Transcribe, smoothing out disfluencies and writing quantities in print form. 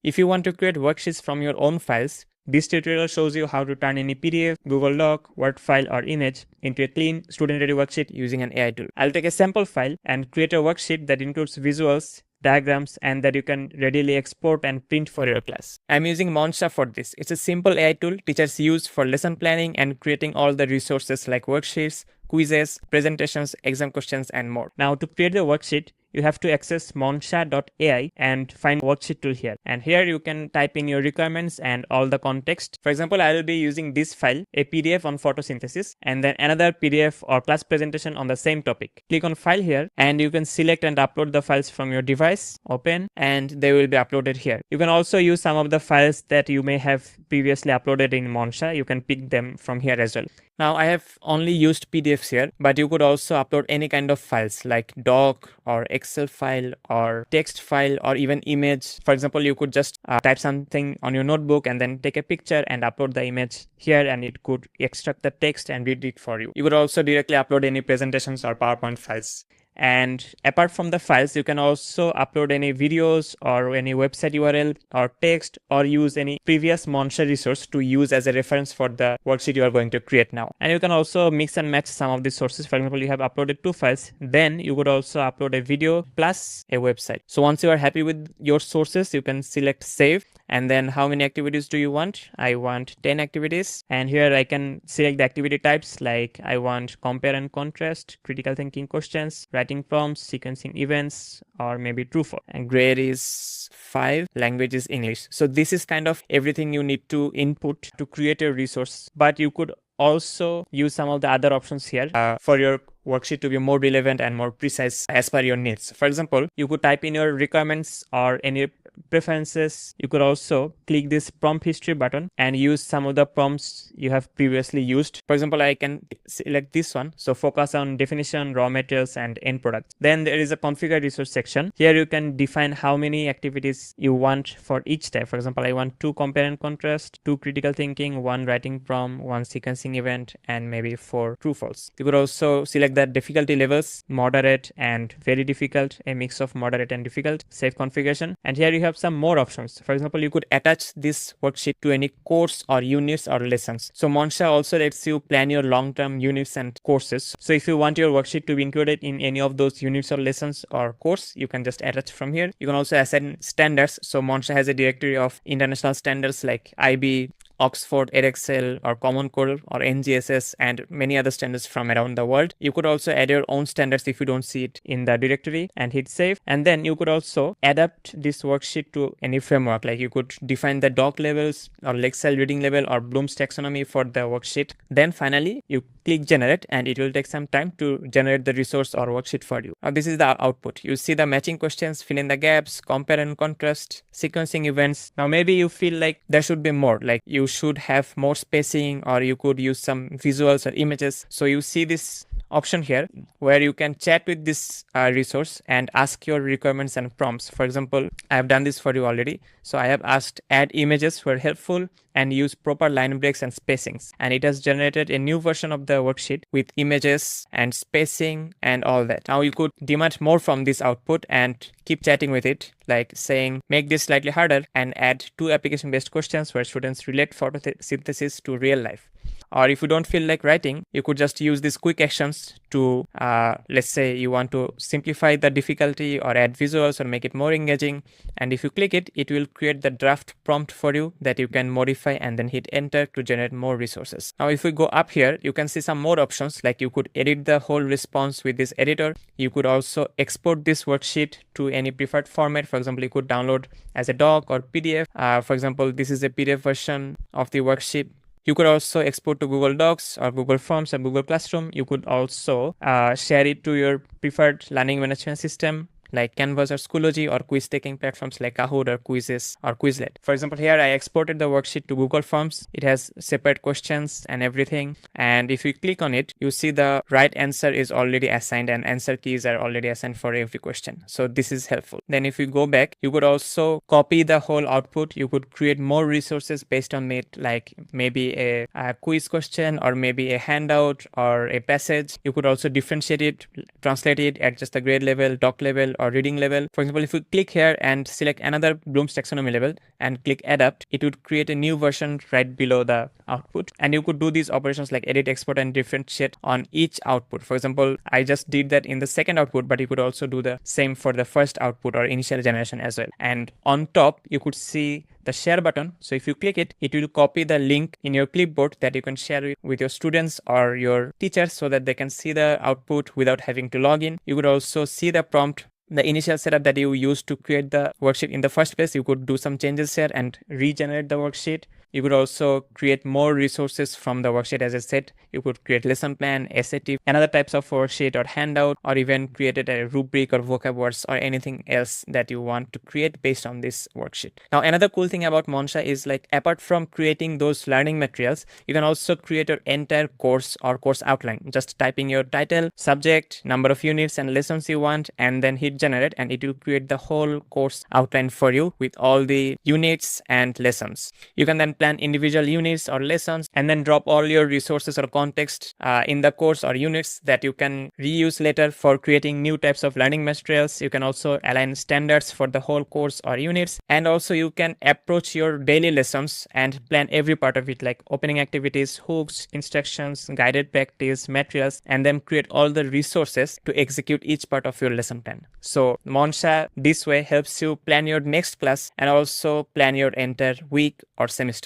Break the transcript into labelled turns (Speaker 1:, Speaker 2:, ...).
Speaker 1: If you want to create worksheets from your own files, this tutorial shows you how to turn any PDF, Google Doc, Word file or image into a clean student-ready worksheet using an AI tool. I'll take a sample file and create a worksheet that includes visuals, diagrams, and that you can readily export and print for your class. I'm using Monsha for this. It's a simple AI tool teachers use for lesson planning and creating all the resources like worksheets, quizzes, presentations, exam questions, and more. Now to create the worksheet, you have to access monsha.ai and find worksheet tool here. And here you can type in your requirements and all the context. For example, I will be using this file, a PDF on photosynthesis, and then another PDF or class presentation on the same topic. Click on file here and you can select and upload the files from your device, open, and they will be uploaded here. You can also use some of the files that you may have previously uploaded in Monsha. You can pick them from here as well. Now I have only used PDFs here, but you could also upload any kind of files like doc or Excel file or text file or even image. For example, you could just type something on your notebook and then take a picture and upload the image here, and it could extract the text and read it for you. You could also directly upload any presentations or PowerPoint files. And apart from the files, you can also upload any videos or any website URL or text, or use any previous Monsha resource to use as a reference for the worksheet you are going to create now. And you can also mix and match some of these sources. For example, you have uploaded 2 files, then you could also upload a video plus a website. So once you are happy with your sources, you can select save. And then how many activities do you want? I want 10 activities. And here I can select the activity types, like I want compare and contrast, critical thinking questions, writing prompts, sequencing events, or maybe true false. And grade is 5, language is English. So this is kind of everything you need to input to create a resource. But you could also use some of the other options here for your worksheet to be more relevant and more precise as per your needs. For example, you could type in your requirements or any preferences. You could also click this prompt history button and use some of the prompts you have previously used. For example, I can select this one. So focus on definition, raw materials, and end products. Then there is a configure resource section. Here you can define how many activities you want for each type. For example, I want 2 compare and contrast, 2 critical thinking, 1 writing prompt, 1 sequencing event, and maybe 4 true false. You could also select the difficulty levels, moderate and very difficult, a mix of moderate and difficult, save configuration. And here you have some more options. For example, you could attach this worksheet to any course or units or lessons. So Monsha also lets you plan your long-term units and courses. So if you want your worksheet to be included in any of those units or lessons or course, you can just attach from here. You can also assign standards. So Monsha has a directory of international standards like IB, Oxford, Edexcel, or Common Core, or NGSS, and many other standards from around the world. You could also add your own standards if you don't see it in the directory and hit save. And then you could also adapt this worksheet to any framework. Like you could define the doc levels or Lexile reading level or Bloom's taxonomy for the worksheet. Then finally, you click generate and it will take some time to generate the resource or worksheet for you. Now this is the output. You see the matching questions, fill in the gaps, compare and contrast, sequencing events. Now maybe you feel like there should be more, like you should have more spacing, or you could use some visuals or images. So you see this option here where you can chat with this resource and ask your requirements and prompts. For example, I have done this for you already. So I have asked add images where helpful and use proper line breaks and spacings. And it has generated a new version of the worksheet with images and spacing and all that. Now you could demand more from this output and keep chatting with it, like saying, make this slightly harder and add 2 application-based questions where students relate photosynthesis to real life. Or if you don't feel like writing, you could just use these quick actions to, let's say you want to simplify the difficulty or add visuals or make it more engaging. And if you click it, it will create the draft prompt for you that you can modify and then hit enter to generate more resources. Now, if we go up here, you can see some more options, like you could edit the whole response with this editor. You could also export this worksheet to any preferred format. For example, you could download as a doc or PDF. For example, this is a PDF version of the worksheet. You could also export to Google Docs or Google Forms or Google Classroom. You could also share it to your preferred learning management system like Canvas or Schoology, or quiz taking platforms like Kahoot or Quizzes or Quizlet. For example, here I exported the worksheet to Google Forms. It has separate questions and everything. And if you click on it, you see the right answer is already assigned and answer keys are already assigned for every question. So this is helpful. Then if you go back, you could also copy the whole output. You could create more resources based on it, like maybe a quiz question or maybe a handout or a passage. You could also differentiate it, translate it at just the grade level, doc level, or reading level. For example, if you click here and select another Bloom's taxonomy level and click adapt, it would create a new version right below the output. And you could do these operations like edit, export, and differentiate on each output. For example, I just did that in the second output, but you could also do the same for the first output or initial generation as well. And on top, you could see the share button. So if you click it, it will copy the link in your clipboard that you can share with your students or your teachers so that they can see the output without having to log in. You could also see the prompt, the initial setup that you used to create the worksheet in the first place. You could do some changes here and regenerate the worksheet. You could also create more resources from the worksheet. As I said, you could create lesson plan, essay tip, and other types of worksheet or handout, or even created a rubric or vocab words or anything else that you want to create based on this worksheet. Now, another cool thing about Monsha is like apart from creating those learning materials, you can also create your entire course or course outline. Just typing your title, subject, number of units and lessons you want, and then hit generate, and it will create the whole course outline for you with all the units and lessons. You can then plan individual units or lessons and then drop all your resources or context in the course or units that you can reuse later for creating new types of learning materials. You can also align standards for the whole course or units, and also you can approach your daily lessons and plan every part of it, like opening activities, hooks, instructions, guided practice, materials, and then create all the resources to execute each part of your lesson plan. So Monsha this way helps you plan your next class and also plan your entire week or semester.